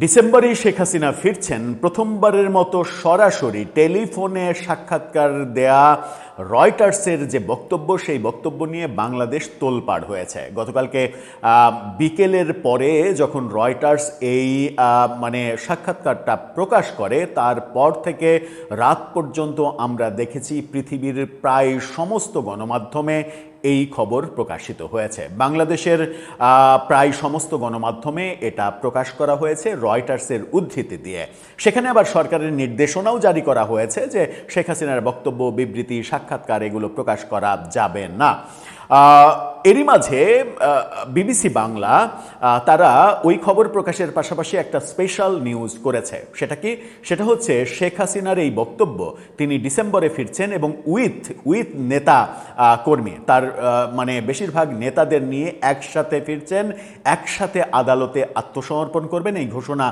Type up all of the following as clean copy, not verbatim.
ডিসেম্বরেই শেখ হাসিনা ফিরছেন। প্রথমবারের মতো সরাসরি টেলিফোনে সাক্ষাৎকার দেয়া রয়টার্সের যে বক্তব্য, সেই বক্তব্য নিয়ে বাংলাদেশ তোলপাড় হয়েছে। গতকালকে বিকেলের পরে যখন রয়টার্স এই সাক্ষাৎকারটা প্রকাশ করে, তারপর থেকে রাত পর্যন্ত আমরা দেখেছি পৃথিবীর প্রায় সমস্ত গণমাধ্যমে এই খবর প্রকাশিত হয়েছে। বাংলাদেশের প্রায় সমস্ত গণমাধ্যমে এটা প্রকাশ করা হয়েছে রয়টার্সের উদ্ধৃতি দিয়ে। সেখানে আবার সরকারের নির্দেশনাও জারি করা হয়েছে যে শেখ হাসিনার বক্তব্য, বিবৃতি, সাক্ষাৎকার এগুলো প্রকাশ করা যাবে না। এরই মাঝে বিবিসি বাংলা তারা ওই খবর প্রকাশের পাশাপাশি একটা স্পেশাল নিউজ করেছে। সেটা হচ্ছে শেখ হাসিনার এই বক্তব্য, তিনি ডিসেম্বরে ফিরছেন এবং উইথ নেতা কর্মী, তার বেশিরভাগ নেতাদের নিয়ে একসাথে ফিরছেন, একসাথে আদালতে আত্মসমর্পণ করবেন, এই ঘোষণা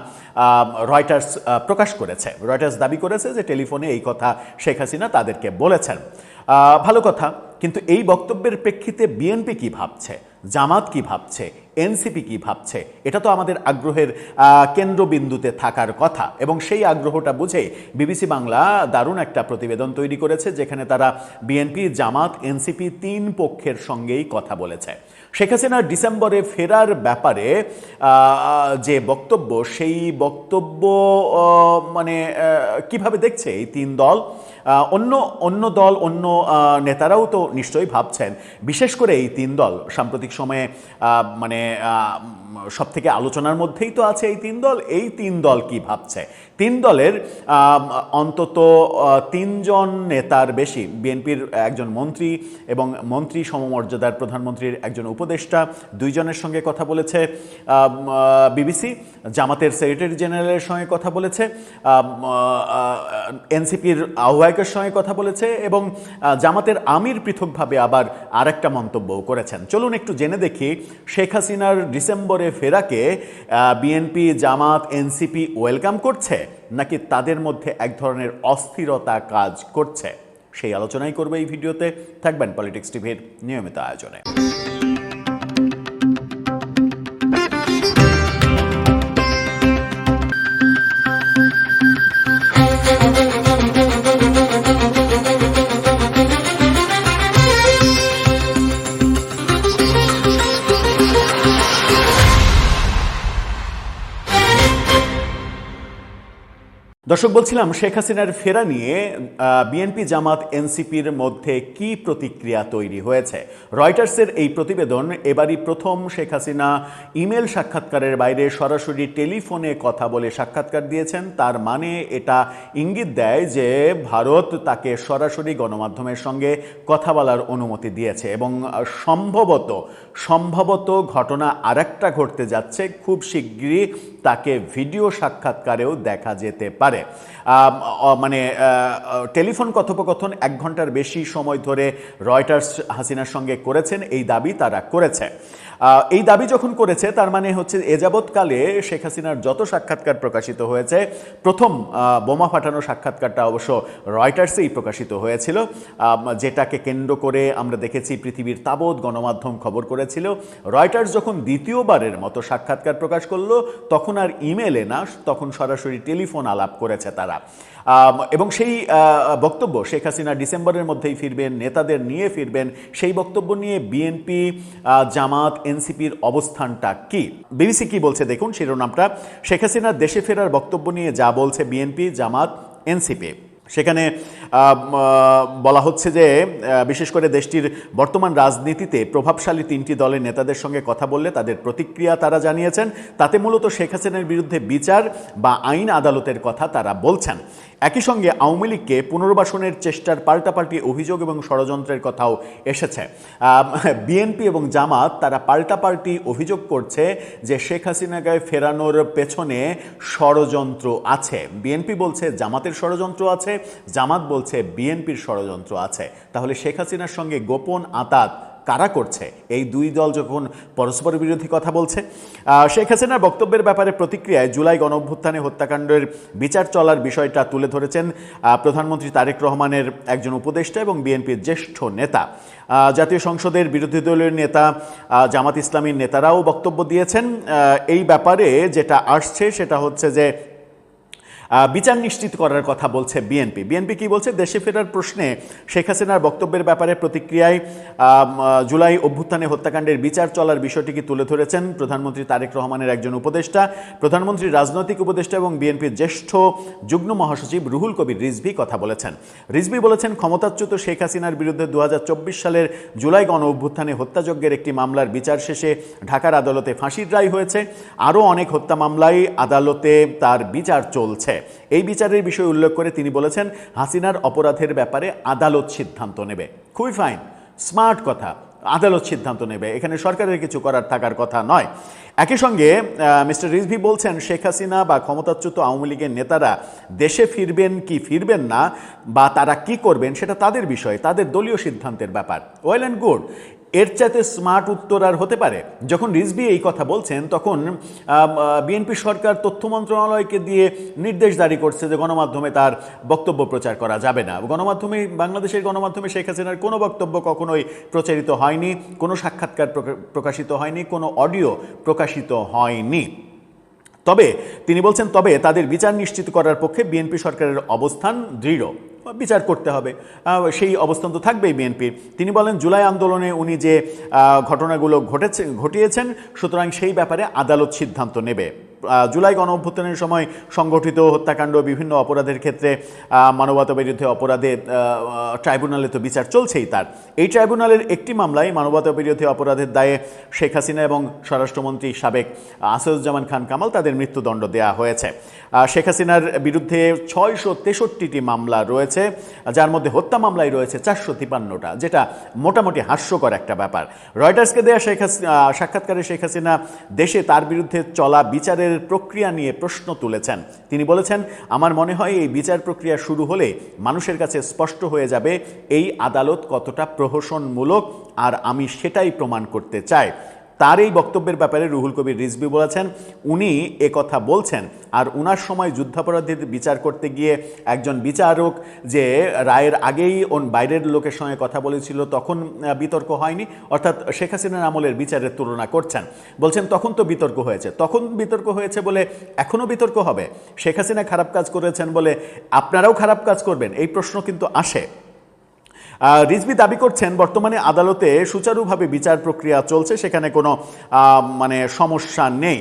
রয়টার্স প্রকাশ করেছে। রয়টার্স দাবি করেছে যে টেলিফোনে এই কথা শেখ হাসিনা তাদেরকে বলেছেন। ভালো কথা, কিন্তু এই বক্তব্যের প্রেক্ষিতে বিএনপি কি ভাবছে, জামাত কি ভাবছে, এনসিপি কি ভাবছে, এটা তো আমাদের আগ্রহের কেন্দ্রবিন্দুতে থাকার কথা। এবং সেই আগ্রহটা বুঝে বিবিসি বাংলা দারুণ একটা প্রতিবেদন তৈরি করেছে, যেখানে তারা বিএনপি, জামাত, এনসিপি তিন পক্ষের সঙ্গেই কথা বলেছে। শেখ হাসিনার ডিসেম্বরে ফেরার ব্যাপারে যে বক্তব্য, সেই বক্তব্য কিভাবে দেখছে এই তিন দল, অন্য দল, অন্য নেতারাও তো নিশ্চয়ই ভাবছেন। বিশেষ করে এই তিন দল সাম্প্রতিক সময়ে সব থেকে আলোচনার মধ্যেই তো আছে এই তিন দল। এই তিন দল কি ভাবছে? তিন দলের অন্তত তিনজন নেতার বেশি, বিএনপির একজন মন্ত্রী এবং মন্ত্রী সমমর্যাদার প্রধানমন্ত্রীর একজন উপদেষ্টা, দুইজনের সঙ্গে কথা বলেছে বিবিসি। জামাতের সেক্রেটারি জেনারেলের সঙ্গে কথা বলেছে, এনসিপির আহ্বায়কের সঙ্গে কথা বলেছে এবং জামাতের আমির পৃথকভাবে আবার আরেকটা মন্তব্যও করেছেন। চলুন একটু জেনে দেখি শেখ হাসিনার ডিসেম্বরে ফেরাকে বিএনপি, জামাত, এনসিপি ওয়েলকাম করছে নাকি তাদের মধ্যে এক ধরনের অস্থিরতা কাজ করছে। সেই আলোচনাই করবে এই ভিডিওতে। থাকবেন পলিটিক্স টিভির নিয়মিত আয়োজনে। দর্শক, বলছিলাম শেখ হাসিনার ফেরা নিয়ে বিএনপি, জামাত, এনসিপির মধ্যে কি প্রতিক্রিয়া তৈরি হয়েছে। রয়টার্সের এই প্রতিবেদন এবারই প্রথম শেখ হাসিনা ইমেল সাক্ষাৎকারের বাইরে সরাসরি টেলিফোনে কথা বলে সাক্ষাৎকার দিয়েছেন। তার মানে এটা ইঙ্গিত দেয় যে ভারত তাকে সরাসরি গণমাধ্যমের সঙ্গে কথা বলার অনুমতি দিয়েছে এবং সম্ভবত ঘটনা আরেকটা ঘটতে যাচ্ছে। খুব শিগগিরই তাকে ভিডিও সাক্ষাৎকারেও দেখা যেতে পারে। টেলিফোন কথোপকথন 1 ঘন্টার বেশি সময় ধরে রয়টার্স হাসিনার সঙ্গে করেছেন, এই দাবি তারা করেছে। এই দাবি যখন করেছে, তার মানে হচ্ছে এ যাবৎকালে শেখ হাসিনার যত সাক্ষাৎকার প্রকাশিত হয়েছে, প্রথম বোমা ফাটানো সাক্ষাৎকারটা অবশ্য রয়টার্সেই প্রকাশিত হয়েছিল, যেটাকে কেন্দ্র করে আমরা দেখেছি পৃথিবীর তাবৎ গণমাধ্যম খবর করেছিল। রয়টার্স যখন দ্বিতীয়বারের মতো সাক্ষাৎকার প্রকাশ করলো, তখন আর ইমেলে না, তখন সরাসরি টেলিফোন আলাপ করেছে তারা। এবং সেই বক্তব্য, শেখ হাসিনা ডিসেম্বরের মধ্যেই ফিরবেন, নেতাদের নিয়ে ফিরবেন, সেই বক্তব্য নিয়ে বিএনপি, জামাত, এনসিপির অবস্থানটা কি? বিবিসি কি বলছে দেখুন শিরোনামটা। শেখ হাসিনার দেশে ফেরার বক্তব্য নিয়ে যা বলছে বিএনপি, জামাত, এনসিপি। সেখানে বলা হচ্ছে যে বিশেষ করে দেশটির বর্তমান রাজনীতিতে প্রভাবশালী 3টি দলের নেতাদের সঙ্গে কথা বললে তাদের প্রতিক্রিয়া তারা জানিয়েছেন। তাতে মূলত শেখ হাসিনার বিরুদ্ধে বিচার বা আইন আদালতের কথা তারা বলছেন। একই সঙ্গে আওয়ামী লীগকে পুনর্বাসনের চেষ্টার পাল্টাপাল্টি অভিযোগ এবং ষড়যন্ত্রের কথাও এসেছে। বিএনপি এবং জামাত তারা পাল্টাপাল্টি অভিযোগ করছে যে শেখ হাসিনাকে ফেরানোর পেছনে ষড়যন্ত্র আছে। বিএনপি বলছে জামাতের ষড়যন্ত্র আছে, জামাত বলছে বিএনপির ষড়যন্ত্র আছে। তাহলে শেখ হাসিনার সঙ্গে গোপন আঁতাত কারা করছে? এই দুই দল যখন পরস্পর বিরোধী কথা বলছে। শেখ হাসিনার বক্তব্যের ব্যাপারে প্রতিক্রিয়ায় জুলাই গণঅভ্যুত্থানে হত্যাকাণ্ডের বিচার চলার বিষয়টা তুলে ধরেছেন প্রধানমন্ত্রী তারেক রহমানের একজন উপদেষ্টা এবং বিএনপির জ্যেষ্ঠ নেতা। জাতীয় সংসদের বিরোধী দলীয় নেতা জামাত ইসলামীর নেতারাও বক্তব্য দিয়েছেন। এই ব্যাপারে যেটা আসছে সেটা হচ্ছে যে বিচার নিশ্চিত করার কথা বলছে বিএনপি। বিএনপি কি বলছে? দেশে ফেরার প্রশ্নে শেখ হাসিনার বক্তব্যের ব্যাপারে প্রতিক্রিয়ায় জুলাই অভ্যুত্থানে হত্যাকাণ্ডের বিচার চলার বিষয়টিকে তুলে ধরেছেন প্রধানমন্ত্রী তারেক রহমানের একজন উপদেষ্টা, প্রধানমন্ত্রীর রাজনৈতিক উপদেষ্টা এবং বিএনপির জ্যেষ্ঠ যুগ্ম মহাসচিব রুহুল কবির রিজভী কথা বলেছেন। রিজভী বলেছেন, ক্ষমতাচ্যুত শেখ হাসিনার বিরুদ্ধে 2024 সালের জুলাই গণ অভ্যুত্থানে হত্যাযজ্ঞের একটি মামলার বিচার শেষে ঢাকার আদালতে ফাঁসির রায় হয়েছে। আরও অনেক হত্যা মামলায় আদালতে তার বিচার চলছে। এই বিচারের বিষয় উল্লেখ করে তিনি বলেছেন, হাসিনার অপরাধের ব্যাপারে আদালত সিদ্ধান্ত নেবে। খুবই ফাইন, স্মার্ট কথা। আদালত সিদ্ধান্ত নেবে, এখানে সরকারের কিছু করার থাকার কথা নয়। একই সঙ্গে মিস্টার রিজভী বলছেন, শেখ হাসিনা বা ক্ষমতাচ্যুত আওয়ামী লীগের নেতারা দেশে ফিরবেন কি ফিরবেন না বা তারা কি করবেন সেটা তাদের বিষয়, তাদের দলীয় সিদ্ধান্তের ব্যাপার। Well and good. এর চাইতে স্মার্ট উত্তর আর হতে পারে? যখন রিজভী এই কথা বলছেন তখন বিএনপি সরকার তথ্য মন্ত্রণালয়কে দিয়ে নির্দেশ জারি করছে যে গণমাধ্যমে তার বক্তব্য প্রচার করা যাবে না। গণমাধ্যমে, বাংলাদেশের গণমাধ্যমে শেখ হাসিনার কোনো বক্তব্য কখনোই প্রচারিত হয়নি, কোনো সাক্ষাৎকার প্রকাশিত হয়নি, কোনো অডিও প্রকাশিত হয়নি। তবে তিনি বলছেন, তবে তাদের বিচার নিশ্চিত করার পক্ষে বিএনপি সরকারের অবস্থান দৃঢ়। বিচার করতে হবে, সেই অবস্থান তো থাকবেই বিএনপির। তিনি বলেন, জুলাই আন্দোলনে উনি যে ঘটনাগুলো ঘটিয়েছেন, সুতরাং সেই ব্যাপারে আদালত সিদ্ধান্ত নেবে। জুলাই গণ অভ্যুত্থানের সময় সংগঠিত হত্যাকাণ্ড, বিভিন্ন অপরাধের ক্ষেত্রে মানবতা বিরুদ্ধে অপরাধে ট্রাইব্যুনালে তো বিচার চলছেই তার। এই ট্রাইব্যুনালের একটি মামলায় মানবতা বিরোধী অপরাধের দায়ে শেখ হাসিনা এবং স্বরাষ্ট্রমন্ত্রী সাবেক আসাদুজ্জামান খান কামাল তাদের মৃত্যুদণ্ড দেওয়া হয়েছে। শেখ হাসিনার বিরুদ্ধে 663টি মামলা রয়েছে, যার মধ্যে হত্যা মামলায় রয়েছে 453টা, যেটা মোটামুটি হাস্যকর একটা ব্যাপার। রয়টার্সকে দেয়া সাক্ষাৎকারে শেখ হাসিনা দেশে তার বিরুদ্ধে চলা বিচারের প্রক্রিয়া নিয়ে প্রশ্ন তুলেছেন। তিনি বলেছেন, আমার মনে হয় এই বিচার প্রক্রিয়া শুরু হলে মানুষের কাছে স্পষ্ট হয়ে যাবে এই আদালত কতটা প্রহসনমূলক, আর আমি সেটাই প্রমাণ করতে চাই। তার এই বক্তব্যের ব্যাপারে রুহুল কবির রিজভী বলেছেন, উনি কথা বলছেন আর উনার সময় যুদ্ধাপরাধীর বিচার করতে গিয়ে একজন বিচারক যে রায়ের আগেই বাইরের লোকের সঙ্গে কথা বলেছিল তখন বিতর্ক হয়নি, অর্থাৎ শেখ হাসিনার আমলের বিচারের তুলনা করছেন। বলছেন তখন তো বিতর্ক হয়েছে, তখন বিতর্ক হয়েছে বলে এখনও বিতর্ক হবে? শেখ হাসিনা খারাপ কাজ করেছেন বলে আপনারাও খারাপ কাজ করবেন? এই প্রশ্ন কিন্তু আসে। রিজভী দাবি করছেন, বর্তমানে আদালতে সুচারুভাবে বিচার প্রক্রিয়া চলছে, সেখানে কোনো সমস্যা নেই।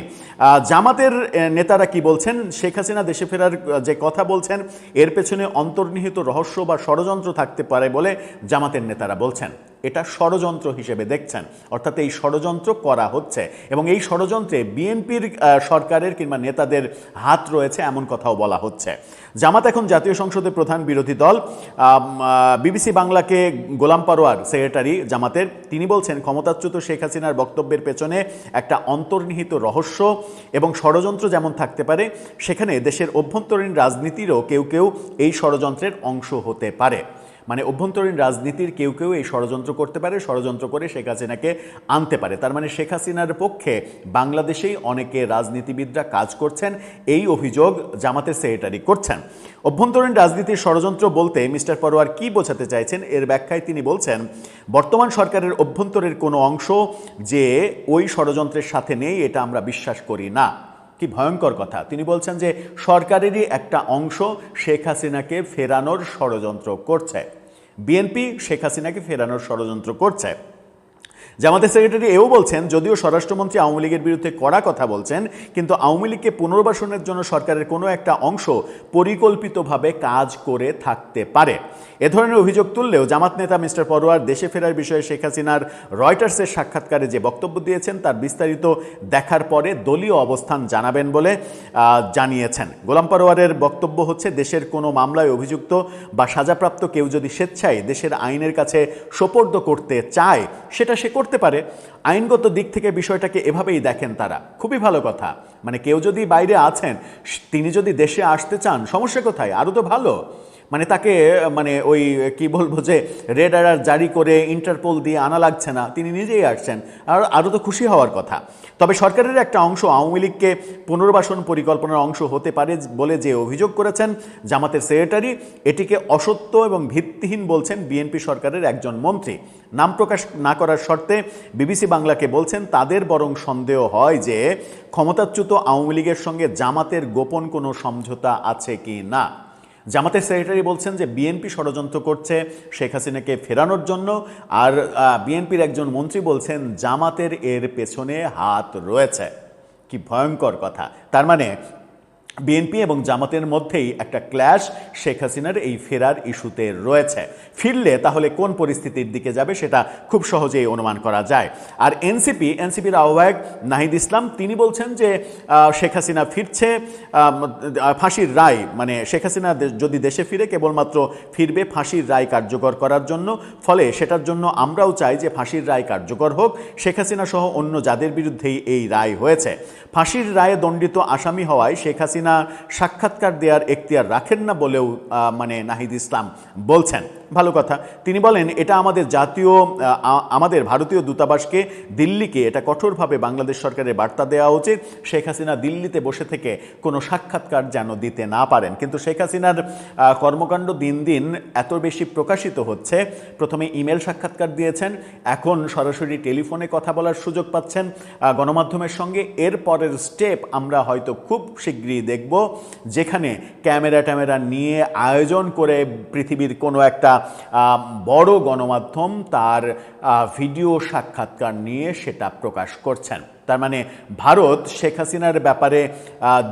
জামাতের নেতারা কি বলছেন? শেখ হাসিনা দেশে ফেরার যে কথা বলছেন, এর পেছনে অন্তর্নিহিত রহস্য বা ষড়যন্ত্র থাকতে পারে বলে জামাতের নেতারা বলছেন। এটা ষড়যন্ত্র হিসেবে দেখছেন, অর্থাৎ এই ষড়যন্ত্র করা হচ্ছে এবং এই ষড়যন্ত্রে বিএনপির সরকারের কিংবা নেতাদের হাত রয়েছে, এমন কথাও বলা হচ্ছে। জামাত এখন জাতীয় সংসদের প্রধান বিরোধী দল। বিবিসি বাংলাকে গোলাম পরোয়ার, সেক্রেটারি জামাতের, তিনি বলছেন, ক্ষমতাচ্যুত শেখ হাসিনার বক্তব্যের পেছনে একটা অন্তর্নিহিত রহস্য এবং ষড়যন্ত্র যেমন থাকতে পারে, সেখানে দেশের অভ্যন্তরীণ রাজনীতিরও কেউ কেউ এই ষড়যন্ত্রের অংশ হতে পারে। মানে অভ্যন্তরীণ রাজনীতির কেউ কেউ এই ষড়যন্ত্র করতে পারে, ষড়যন্ত্র করে শেখ হাসিনাকে আনতে পারে। তার মানে শেখ হাসিনার পক্ষে বাংলাদেশেই অনেকে রাজনীতিবিদরা কাজ করছেন, এই অভিযোগ জামাতের সেক্রেটারি করছেন। অভ্যন্তরীণ রাজনীতির ষড়যন্ত্র বলতে মিস্টার পরোয়ার কি বোঝাতে চাইছেন, এর ব্যাখ্যায় তিনি বলছেন, বর্তমান সরকারের অভ্যন্তরের কোনো অংশ যে ওই ষড়যন্ত্রের সাথে নেই, এটা আমরা বিশ্বাস করি না। কি ভয়ঙ্কর কথা! তিনি বলছেন যে সরকারেরই একটা অংশ শেখ হাসিনাকে ফেরানোর ষড়যন্ত্র করছে, বিএনপি শেখ হাসিনাকে ফেরানোর ষড়যন্ত্র করছে। জামাতের সেক্রেটারি এও বলছেন, যদিও স্বরাষ্ট্রমন্ত্রী আওয়ামী লীগের বিরুদ্ধে কড়া কথা বলছেন, কিন্তু আওয়ামী লীগকে পুনর্বাসনের জন্য সরকারের কোনো একটা অংশ পরিকল্পিতভাবে কাজ করে থাকতে পারে। এ ধরনের অভিযোগ তুললেও জামাত নেতা মিস্টার পরোয়ার দেশে ফেরার বিষয়ে শেখ হাসিনার রয়টার্সের সাক্ষাৎকারে যে বক্তব্য দিয়েছেন তার বিস্তারিত দেখার পরে দলীয় অবস্থান জানাবেন বলে জানিয়েছেন। গোলাম পরোয়ারের বক্তব্য হচ্ছে, দেশের কোনো মামলায় অভিযুক্ত বা সাজাপ্রাপ্ত কেউ যদি স্বেচ্ছায় দেশের আইনের কাছে সোপর্দ করতে চায়, সেটা সে করতে পারে। আইনগত দিক থেকে বিষয়টাকে এভাবেই দেখেন তারা। খুবই ভালো কথা। মানে কেউ যদি বাইরে আছেন, তিনি যদি দেশে আসতে চান, সমস্যা কোথায়? আরও তো ভালো। মানে তাকে মানে ওই কি বলবো যে রেড অ্যালার্ট জারি করে ইন্টারপোল দিয়ে আনা লাগছে না, তিনি নিজেই আসছেন, আর আরও তো খুশি হওয়ার কথা। তবে সরকারের একটা অংশ আওয়ামী লীগকে পুনর্বাসন পরিকল্পনার অংশ হতে পারে বলে যে অভিযোগ করেছেন জামাতের সেক্রেটারি, এটিকে অসত্য এবং ভিত্তিহীন বলছেন বিএনপি সরকারের একজন মন্ত্রী। নাম প্রকাশ না করার শর্তে বিবিসি বাংলাকে বলছেন তাদের বরং সন্দেহ হয় যে ক্ষমতাচ্যুত আওয়ামী লীগের সঙ্গে জামাতের গোপন কোনো সমঝোতা আছে কি না। জামাতের সেক্রেটারি বলছেন যে বিএনপি ষড়যন্ত্র করছে শেখ হাসিনাকে ফেরানোর জন্য, আর বিএনপির একজন মন্ত্রী বলছেন জামাতের এর পেছনে হাত রয়েছে। কি ভয়ঙ্কর কথা! তার মানে বিএনপি এবং জামাতের মধ্যেই একটা ক্ল্যাশ শেখ হাসিনার এই ফেরার ইস্যুতে রয়েছে। ফিরলে তাহলে কোন পরিস্থিতির দিকে যাবে সেটা খুব সহজেই অনুমান করা যায়। আর এনসিপির আহ্বায়ক নাহিদ ইসলাম তিনি বলছেন যে শেখ হাসিনা ফিরছে, ফাঁসির রায় মানে শেখ হাসিনা যদি দেশে ফিরে কেবলমাত্র ফিরবে ফাঁসির রায় কার্যকর করার জন্য, ফলে সেটার জন্য আমরাও চাই যে ফাঁসির রায় কার্যকর হোক। শেখ হাসিনা সহ অন্য যাদের বিরুদ্ধেই এই রায় হয়েছে, ফাঁসির রায়ে দণ্ডিত আসামি হওয়ায় শেখ হাসিনা সাক্ষাৎকার দেওয়ার এখতিয়ার রাখেন না বলেও মানে নাহিদ ইসলাম বলছেন। ভালো কথা। তিনি বলেন এটা আমাদের ভারতীয় দূতাবাসকে, দিল্লিকে এটা কঠোরভাবে বাংলাদেশ সরকারের বার্তা দেওয়া উচিত, শেখ হাসিনা দিল্লিতে বসে থেকে কোনো সাক্ষাৎকার যেন দিতে না পারেন। কিন্তু শেখ হাসিনার কর্মকাণ্ড দিন দিন এত বেশি প্রকাশিত হচ্ছে, প্রথমে ইমেল সাক্ষাৎকার দিয়েছেন, এখন সরাসরি টেলিফোনে কথা বলার সুযোগ পাচ্ছেন গণমাধ্যমের সঙ্গে। এর পরের স্টেপ আমরা হয়তো খুব শীঘ্রই দেখব, যেখানে ক্যামেরা নিয়ে আয়োজন করে পৃথিবীর কোনো একটা বড় গণমাধ্যম তার ভিডিও সাক্ষাৎকার নিয়ে সেটা প্রকাশ করছেন। তার মানে ভারত শেখ হাসিনার ব্যাপারে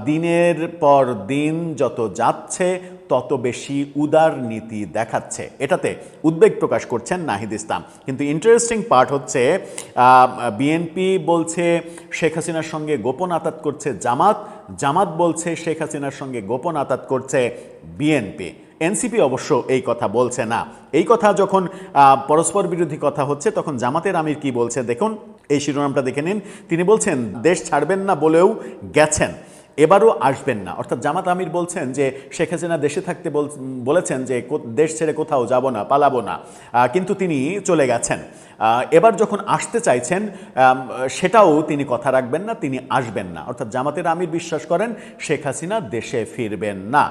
দিনের পর দিন যত যাচ্ছে তত বেশি উদার নীতি দেখাচ্ছে, এটাতে উদ্বেগ প্রকাশ করছেন নাহিদ ইসলাম। কিন্তু ইন্টারেস্টিং পার্ট হচ্ছে বিএনপি বলছে শেখ হাসিনার সঙ্গে গোপন আতাত করছে জামাত বলছে শেখ হাসিনার সঙ্গে গোপন আতাত করছে বিএনপি। এনসিপি অবশ্য এই কথা বলছে না। এই কথা যখন পরস্পর বিরোধী কথা হচ্ছে তখন জামাতের আমির কি বলছে দেখুন, এই শিরোনামটা দেখে নিন। তিনি বলছেন দেশ ছাড়বেন না বলেও গেছেন, এবারও আসবেন না। অর্থাৎ জামাত আমির বলছেন যে শেখ হাসিনা দেশে থাকতে বলেছেন যে দেশ ছেড়ে কোথাও যাব না, পালাবো না, কিন্তু তিনি চলে গেছেন। এবার যখন আসতে চাইছেন সেটাও তিনি কথা রাখবেন না, তিনি আসবেন না। অর্থাৎ জামাতের আমির বিশ্বাস করেন শেখ হাসিনা দেশে ফিরবেন না।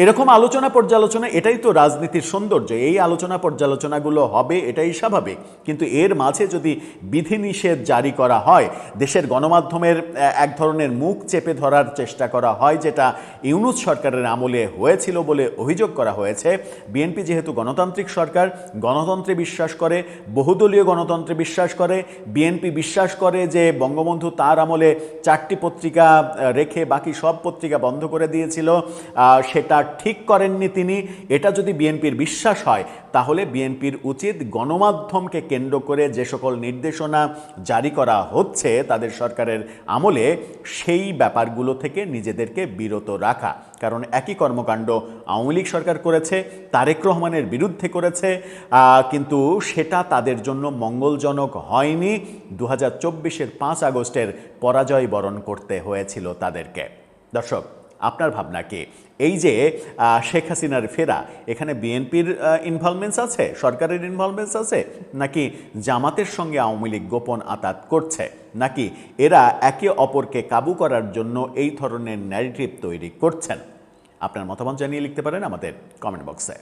এরকম আলোচনা পর্যালোচনা, এটাই তো রাজনীতির সৌন্দর্য। এই আলোচনা পর্যালোচনাগুলো হবে, এটাই স্বাভাবিক। কিন্তু এর মাঝে যদি বিধিনিষেধ জারি করা হয়, দেশের গণমাধ্যমের এক ধরনের মুখ চেপে ধরার চেষ্টা করা হয়, যেটা ইউনূস সরকারের আমলে হয়েছিল বলে অভিযোগ করা হয়েছে। বিএনপি যেহেতু গণতান্ত্রিক সরকার, গণতন্ত্রে বিশ্বাস করে, বহুদলীয় গণতন্ত্রে বিশ্বাস করে, বিএনপি বিশ্বাস করে যে বঙ্গবন্ধু তার আমলে 4টি পত্রিকা রেখে বাকি সব পত্রিকা বন্ধ করে দিয়েছিল, সেটা ঠিক করেননি তিনি। এটা যদি বিএনপির বিশ্বাস হয় তাহলে বিএনপির উচিত গণমাধ্যমকে কেন্দ্র করে যে সকল নির্দেশনা জারি করা হচ্ছে তাদের সরকারের আমলে, সেই ব্যাপারগুলো থেকে নিজেদেরকে বিরত রাখা। কারণ একই কর্মকাণ্ড আওয়ামী লীগ সরকার করেছে, তারেক রহমানের বিরুদ্ধে করেছে, কিন্তু সেটা তাদের জন্য মঙ্গলজনক হয়নি। 2024-এর 5 আগস্টের পরাজয় বরণ করতে হয়েছিল তাদেরকে। দর্শক, আপনার ভাবনা কি? এই যে শেখ হাসিনার ফেরা, এখানে বিএনপির ইনভলভমেন্টস আছে, সরকারের ইনভলভমেন্টস আছে, নাকি জামাতের সঙ্গে আওয়ামী লীগ গোপন আতাত করছে, নাকি এরা একে অপরকে কাবু করার জন্য এই ধরনের ন্যারেটিভ তৈরি করছেন? আপনার মতামত জানিয়ে লিখতে পারেন আমাদের কমেন্ট বক্সে।